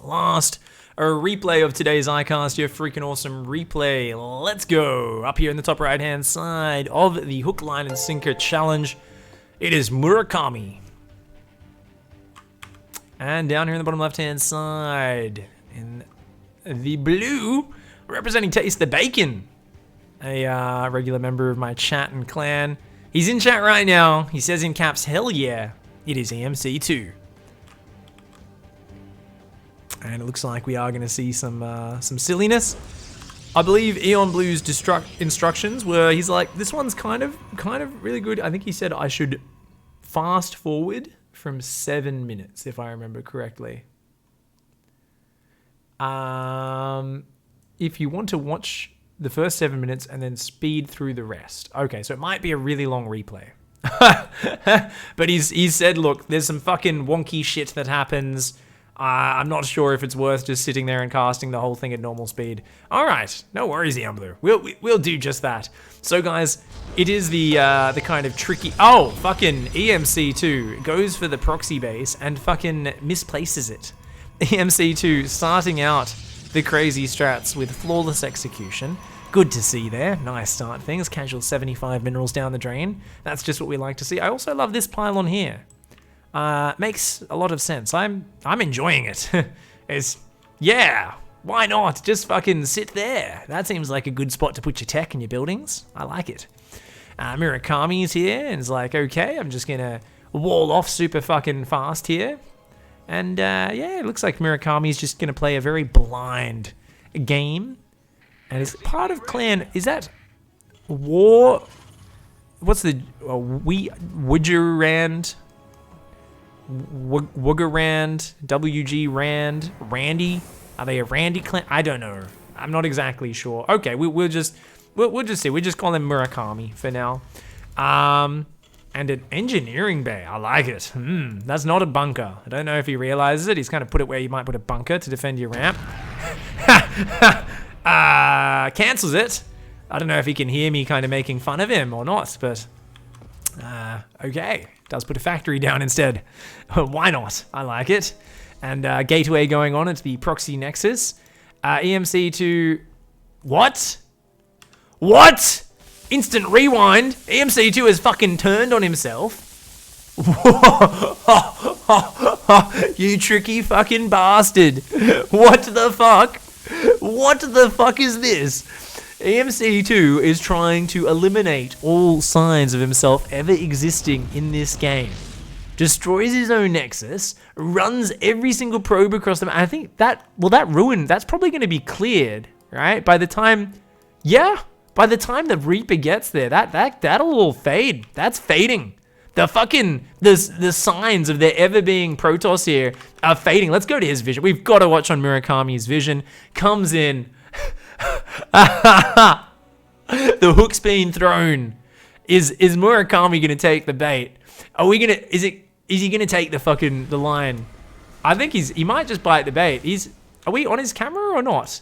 last replay of today's iCast, your freaking awesome replay. Let's go. Up here in the top right-hand side of the hook, line, and sinker challenge, it is Murakami. And down here in the bottom left-hand side, in the blue, representing Taste the Bacon, a regular member of my chat and clan. He's in chat right now. He says in caps, hell yeah, it is EMC2. And it looks like we are going to see some silliness. I believe Eon Blue's instructions were, he's like, this one's kind of really good. I think he said I should fast forward from 7 minutes, if I remember correctly. If you want to watch the first 7 minutes and then speed through the rest. Okay, so it might be a really long replay. But he said, look, there's some fucking wonky shit that happens. I'm not sure if it's worth just sitting there and casting the whole thing at normal speed. All right, no worries, Eon Blue. We'll do just that. So, guys, it is the kind of tricky. Oh, fucking EMC2 goes for the proxy base and fucking misplaces it. EMC2 starting out the crazy strats with flawless execution. Good to see there. Nice start things. Casual 75 minerals down the drain. That's just what we like to see. I also love this pylon here. Makes a lot of sense. I'm enjoying it. Yeah, why not? Just fucking sit there. That seems like a good spot to put your tech and your buildings. I like it. Murakami's here and is like, okay, I'm just gonna wall off super fucking fast here. And yeah, it looks like Murakami's just gonna play a very blind game. And is part of clan, is that war? What's the, Woodgerand? Woogerand, WG Rand, Randy? Are they a Randy clan? I don't know. I'm not exactly sure. Okay, we'll just see. We just call him Murakami for now. And an engineering bay. I like it. That's not a bunker. I don't know if he realizes it. He's kind of put it where you might put a bunker to defend your ramp. Cancels it. I don't know if he can hear me kind of making fun of him or not, but okay. Does put a factory down instead. Why not? I like it. And gateway going on into the proxy nexus. EMC2... What? What? Instant rewind. EMC2 has fucking turned on himself. You tricky fucking bastard. What the fuck? What the fuck is this? EMC2 is trying to eliminate all signs of himself ever existing in this game. Destroys his own nexus, runs every single probe across them. I think that's probably going to be cleared, right? By the time the Reaper gets there, that'll all fade. That's fading. The fucking, the signs of there ever being Protoss here are fading. Let's go to his vision. We've got to watch on Murakami's vision. Comes in. The hook's being thrown. Is Murakami gonna take the bait? Is he gonna take the line? I think he might just bite the bait. Are we on his camera or not?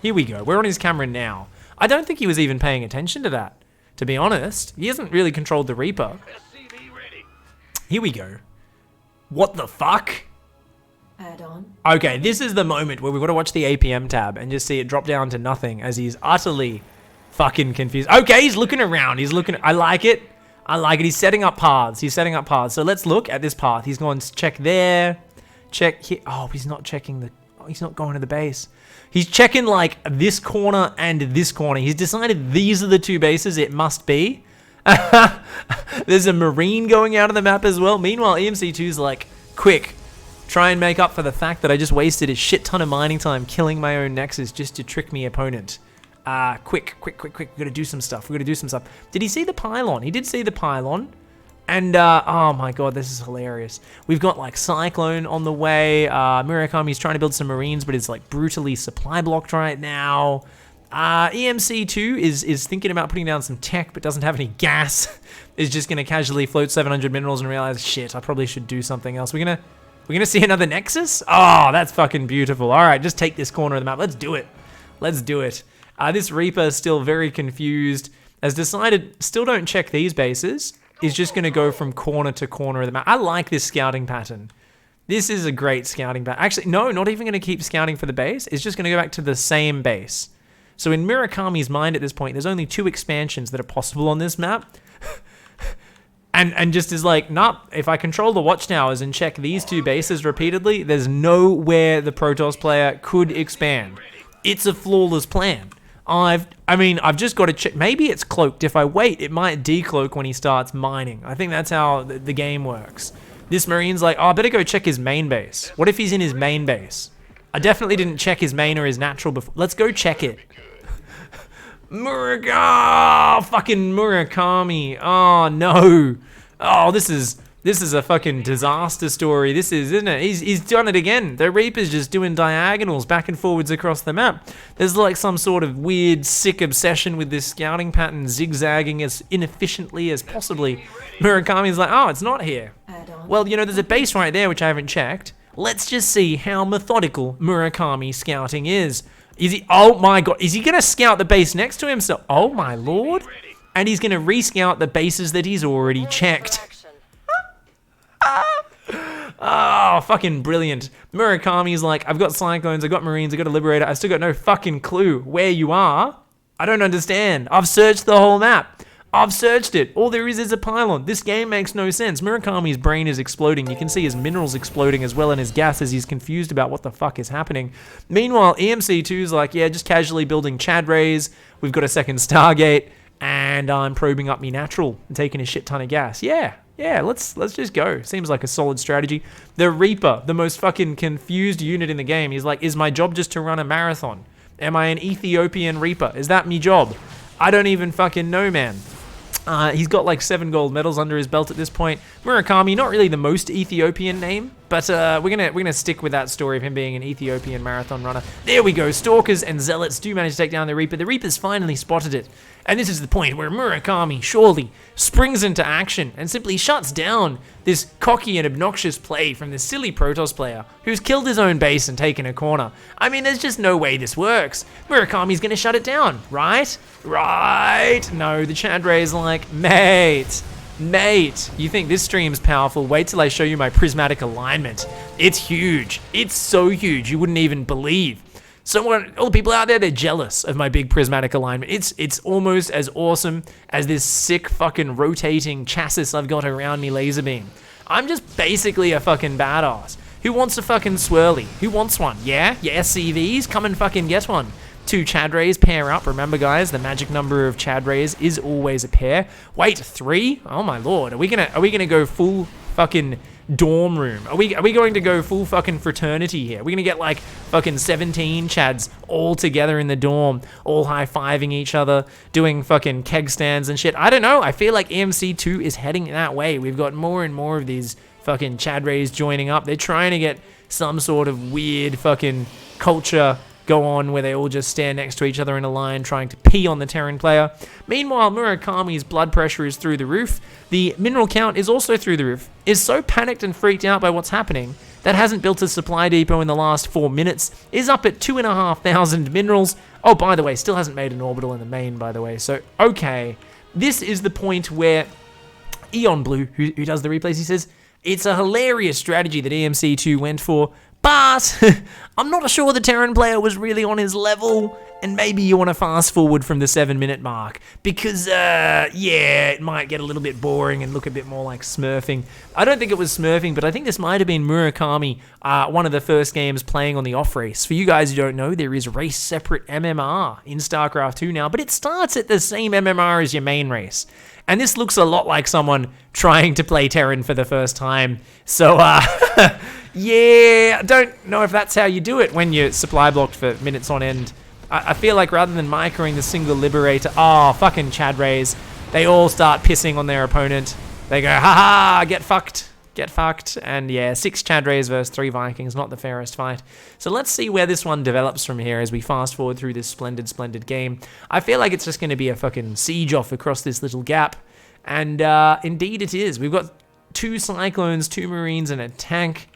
Here we go. We're on his camera now. I don't think he was even paying attention to that, to be honest. He hasn't really controlled the Reaper. Here we go. What the fuck? Add-on. Okay, this is the moment where we've got to watch the APM tab and just see it drop down to nothing as he's utterly fucking confused. Okay, he's looking around. I like it. He's setting up paths. So let's look at this path. He's going to check there. Check here. Oh, he's not checking he's not going to the base. He's checking like this corner and this corner. He's decided these are the two bases it must be. There's a marine going out of the map as well. Meanwhile, EMC2's like, quick. Try and make up for the fact that I just wasted a shit ton of mining time killing my own nexus just to trick me opponent. Quick. We gotta do some stuff. Did he see the pylon? He did see the pylon. And, oh my god, this is hilarious. We've got, like, Cyclone on the way. Murakami's trying to build some marines, but it's, like, brutally supply blocked right now. EMC2 is thinking about putting down some tech, but doesn't have any gas. Is just gonna casually float 700 minerals and realize, shit, I probably should do something else. We're gonna see another nexus? Oh, that's fucking beautiful. All right, just take this corner of the map. Let's do it. This Reaper is still very confused. Has decided, still don't check these bases. Is just gonna go from corner to corner of the map. I like this scouting pattern. This is a great scouting pattern. Actually, no, not even going to keep scouting for the base. It's just going to go back to the same base. So in Murakami's mind at this point, there's only 2 expansions that are possible on this map. and just is like, nah, if I control the watchtowers and check these 2 bases repeatedly, there's nowhere the Protoss player could expand. It's a flawless plan. I've just got to check. Maybe it's cloaked. If I wait, it might decloak when he starts mining. I think that's how the game works. This Marine's like, oh, I better go check his main base. What if he's in his main base? I definitely didn't check his main or his natural before. Let's go check it. Fucking Murakami. Oh, no. Oh, this is a fucking disaster story. This is, isn't it? He's done it again. The Reaper's just doing diagonals back and forwards across the map. There's like some sort of weird, sick obsession with this scouting pattern, zigzagging as inefficiently as possibly. Murakami's like, oh, it's not here. Well, you know, there's a base right there, which I haven't checked. Let's just see how methodical Murakami scouting is. Is he, oh my god, is he going to scout the base next to himself? Oh my lord. And he's going to re-scout the bases that he's already checked. Oh, fucking brilliant. Murakami's like, I've got Cyclones, I've got Marines, I've got a Liberator, I still got no fucking clue where you are. I don't understand. I've searched the whole map. I've searched it. All there is a pylon. This game makes no sense. Murakami's brain is exploding. You can see his minerals exploding as well and his gas as he's confused about what the fuck is happening. Meanwhile, EMC2's like, yeah, just casually building Chad Rays. We've got a second Stargate. And I'm probing up me natural and taking a shit ton of gas. Yeah, let's just go. Seems like a solid strategy. The Reaper, the most fucking confused unit in the game. He's like, is my job just to run a marathon? Am I an Ethiopian Reaper? Is that me job? I don't even fucking know, man. He's got like 7 gold medals under his belt at this point. Murakami, not really the most Ethiopian name, but we're gonna stick with that story of him being an Ethiopian marathon runner. There we go. Stalkers and Zealots do manage to take down the Reaper. The Reaper's finally spotted it. And this is the point where Murakami surely springs into action and simply shuts down this cocky and obnoxious play from this silly Protoss player who's killed his own base and taken a corner. I mean, there's just no way this works. Murakami's gonna shut it down, right? Right? No, the Chad Ray's like, mate, you think this stream's powerful? Wait till I show you my prismatic alignment. It's huge. It's so huge, you wouldn't even believe. All the people out there, they're jealous of my big prismatic alignment. It's almost as awesome as this sick fucking rotating chassis I've got around me laser beam. I'm just basically a fucking badass. Who wants a fucking swirly? Who wants one? Yeah, CVs, come and fucking get one. 2 Chad Rays pair up. Remember, guys, the magic number of Chad Rays is always a pair. Wait, 3? Oh my lord, are we gonna go full fucking dorm room? Are we going to go full fucking fraternity here? We're gonna get like fucking 17 Chads all together in the dorm, all high-fiving each other, doing fucking keg stands and shit. I don't know. I feel like EMC2 is heading that way. We've got more and more of these fucking Chad Rays joining up. They're trying to get some sort of weird fucking culture go on where they all just stand next to each other in a line trying to pee on the Terran player. Meanwhile, Murakami's blood pressure is through the roof. The mineral count is also through the roof. Is so panicked and freaked out by what's happening that hasn't built a supply depot in the last 4 minutes, is up at 2,500 minerals. Oh, by the way, still hasn't made an orbital in the main, by the way. So, okay. This is the point where Eon Blue, who does the replays, he says, it's a hilarious strategy that EMC2 went for, but I'm not sure the Terran player was really on his level, and maybe you want to fast forward from the 7-minute mark, because, yeah, it might get a little bit boring and look a bit more like smurfing. I don't think it was smurfing, but I think this might have been Murakami, one of the first games playing on the off race. For you guys who don't know, there is race separate MMR in StarCraft 2 now, but it starts at the same MMR as your main race. And this looks a lot like someone trying to play Terran for the first time. So, yeah, I don't know if that's how you do it when you're supply blocked for minutes on end. I feel like rather than microing the single Liberator, fucking Chad Rays, they all start pissing on their opponent. They go, haha, get fucked. And yeah, 6 Chad Rays versus 3 Vikings, not the fairest fight. So let's see where this one develops from here as we fast forward through this splendid game. I feel like it's just going to be a fucking siege off across this little gap. And indeed it is. We've got 2 Cyclones, 2 Marines, and a tank.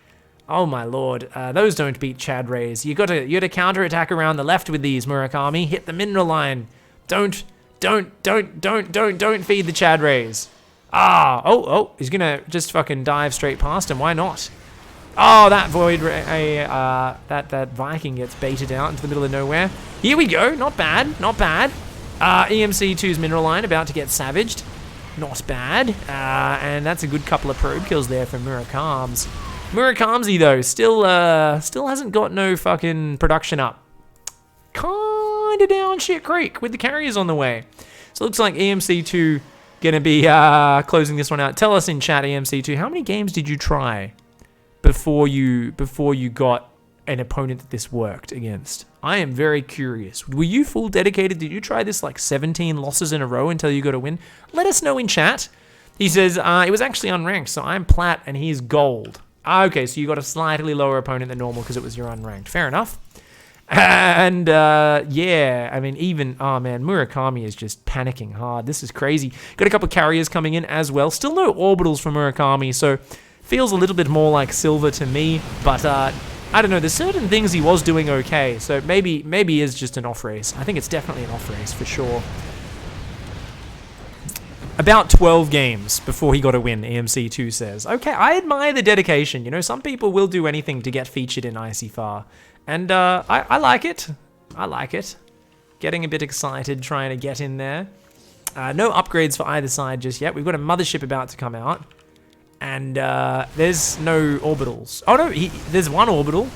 Oh my lord, those don't beat Chad Rays. You got to counterattack around the left with these, Murakami. Hit the mineral line. Don't feed the Chad Rays. He's gonna just fucking dive straight past him. Why not? Oh, that that Viking gets baited out into the middle of nowhere. Here we go. Not bad. Not bad. EMC2's Mineral Line about to get savaged. Not bad. And that's a good couple of probe kills there from Murakams. Murakamzy, though, still hasn't got no fucking production up. Kinda down shit creek with the carriers on the way. So it looks like EMC2 gonna be closing this one out. Tell us in chat, EMC2, how many games did you try before you got an opponent that this worked against? I am very curious. Were you full dedicated? Did you try this like 17 losses in a row until you got a win? Let us know in chat. He says, it was actually unranked, so I'm plat and he's gold. Okay, so you got a slightly lower opponent than normal because it was your unranked. Fair enough. And yeah, I mean, even, oh man, Murakami is just panicking hard. This is crazy. Got a couple of carriers coming in as well. Still no orbitals for Murakami, so feels a little bit more like silver to me. But I don't know, there's certain things he was doing okay, so maybe it's just an off race. I think it's definitely an off race for sure. About 12 games before he got a win, EMC2 says. Okay, I admire the dedication. You know, some people will do anything to get featured in ICYFAR. And I like it. I like it. Getting a bit excited trying to get in there. No upgrades for either side just yet. We've got a mothership about to come out. And there's no orbitals. Oh no, there's one orbital.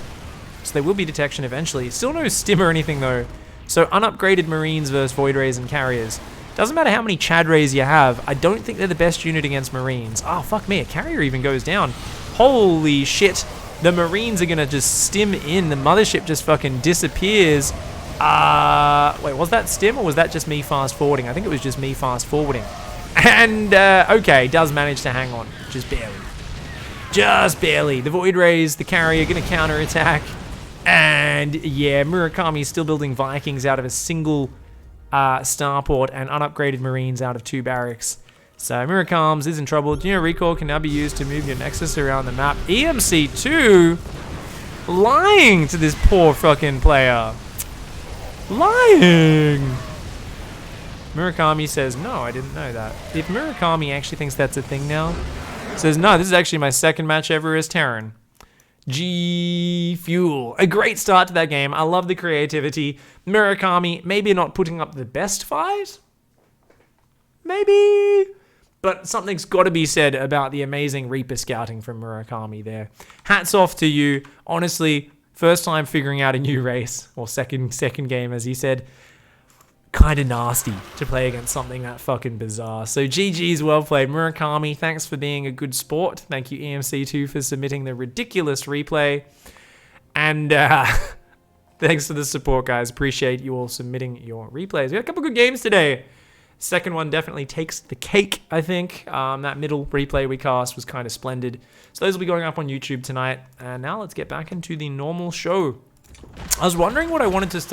So there will be detection eventually. Still no stim or anything though. So unupgraded Marines versus Void Rays and Carriers. Doesn't matter how many Chad Rays you have. I don't think they're the best unit against Marines. Oh, fuck me. A carrier even goes down. Holy shit. The Marines are going to just stim in. The mothership just fucking disappears. Wait, was that stim or was that just me fast forwarding? I think it was just me fast forwarding. And, okay, does manage to hang on. Just barely. Just barely. The Void Rays, the carrier, going to counterattack. And, yeah, Murakami's still building Vikings out of a single starport and unupgraded Marines out of 2 barracks. So Murakams is in trouble. Do you know recall can now be used to move your Nexus around the map? EMC2 lying to this poor fucking player. Lying. Murakami says, no, I didn't know that. If Murakami actually thinks that's a thing now, says, no, this is actually my second match ever as Terran. G Fuel. A great start to that game. I love the creativity. Murakami, maybe not putting up the best fight? Maybe. But something's got to be said about the amazing Reaper scouting from Murakami there. Hats off to you. Honestly, first time figuring out a new race, or second game, as he said. Kind of nasty to play against something that fucking bizarre. So GG's, well played. Murakami, thanks for being a good sport. Thank you, EMC2, for submitting the ridiculous replay. And thanks for the support, guys. Appreciate you all submitting your replays. We had a couple good games today. Second one definitely takes the cake, I think. That middle replay we cast was kind of splendid. So those will be going up on YouTube tonight. And now let's get back into the normal show. I was wondering what I wanted to start